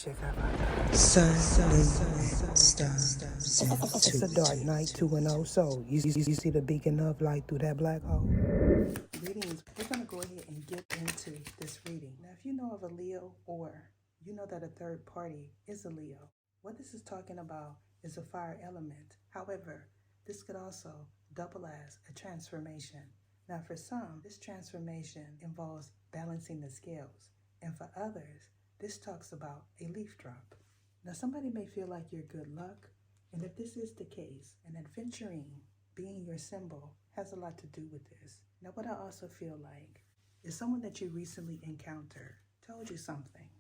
Sun, moon, stars, It's a dark night, 2-0. So, you see the beacon of light through that black hole? Readings, we're going to go ahead and get into this reading. Now, if you know of a Leo or you know that a third party is a Leo, what this is talking about is a fire element. However, this could also double as a transformation. Now, for some, this transformation involves balancing the scales. And for others, this talks about a leaf drop. Now, somebody may feel like you're good luck, and if this is the case, an adventuring being your symbol has a lot to do with this. Now, what I also feel like is someone that you recently encountered told you something.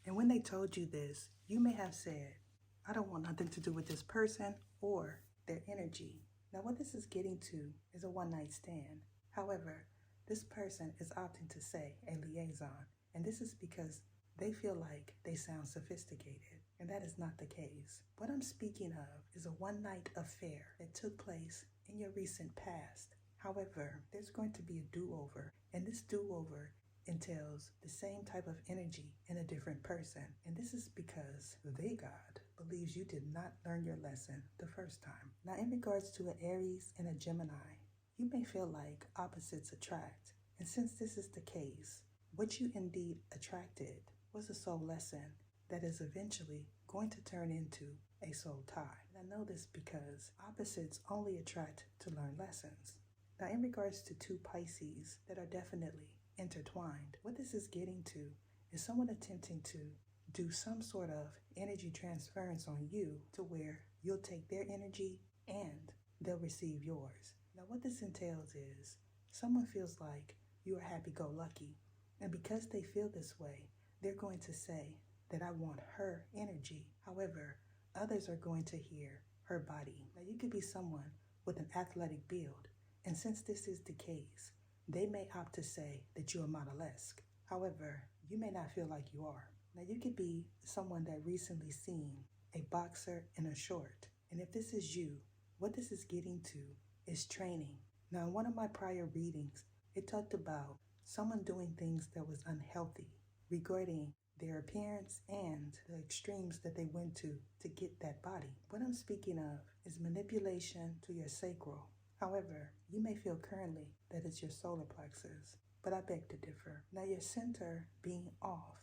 And when they told you this, you may have said, I don't want nothing to do with this person or their energy. Now, what this is getting to is a one-night stand. However, this person is opting to say a liaison, and this is because they feel like they sound sophisticated, and that is not the case. What I'm speaking of is a one-night affair that took place in your recent past. However, there's going to be a do-over, and this do-over entails the same type of energy in a different person, and this is because they, God, believes you did not learn your lesson the first time. Now, in regards to an Aries and a Gemini, you may feel like opposites attract, and since this is the case, what you indeed attracted was a soul lesson that is eventually going to turn into a soul tie. And I know this because opposites only attract to learn lessons. Now, in regards to two Pisces that are definitely intertwined, what this is getting to is someone attempting to do some sort of energy transference on you to where you'll take their energy and they'll receive yours. Now, what this entails is someone feels like you are happy-go-lucky, and because they feel this way, they're going to say that I want her energy. However, others are going to hear her body. Now, you could be someone with an athletic build, and since this is the case, they may opt to say that you are modelesque. However, you may not feel like you are. Now, you could be someone that recently seen a boxer in a short, and if this is you, what this is getting to is training. Now, in one of my prior readings, it talked about someone doing things that was unhealthy regarding their appearance and the extremes that they went to get that body. What I'm speaking of is manipulation to your sacral. However, you may feel currently that it's your solar plexus, but I beg to differ. Now, your center being off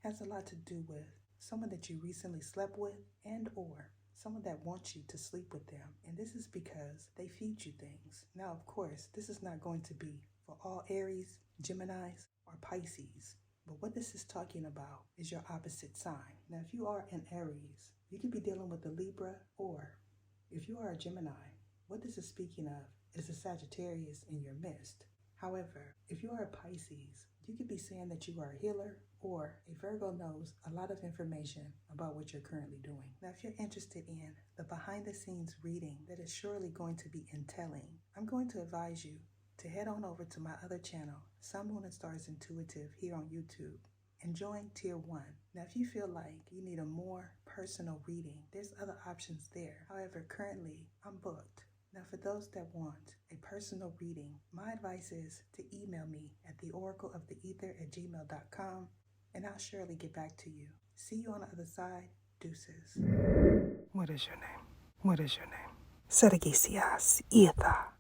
has a lot to do with someone that you recently slept with and or someone that wants you to sleep with them. And this is because they feed you things. Now, of course, this is not going to be for all Aries, Geminis, or Pisces. But what this is talking about is your opposite sign. Now, if you are an Aries, you could be dealing with a Libra, or if you are a Gemini, what this is speaking of is a Sagittarius in your midst. However, if you are a Pisces, you could be saying that you are a healer, or a Virgo knows a lot of information about what you're currently doing. Now, if you're interested in the behind-the-scenes reading that is surely going to be entailing, I'm going to advise you to head on over to my other channel, Sun, Moon, and Stars Intuitive, here on YouTube, and join Tier 1. Now, if you feel like you need a more personal reading, there's other options there. However, currently, I'm booked. Now, for those that want a personal reading, my advice is to email me at theoracleoftheether@gmail.com, and I'll surely get back to you. See you on the other side. Deuces. What is your name? What is your name? Sergisias Ether.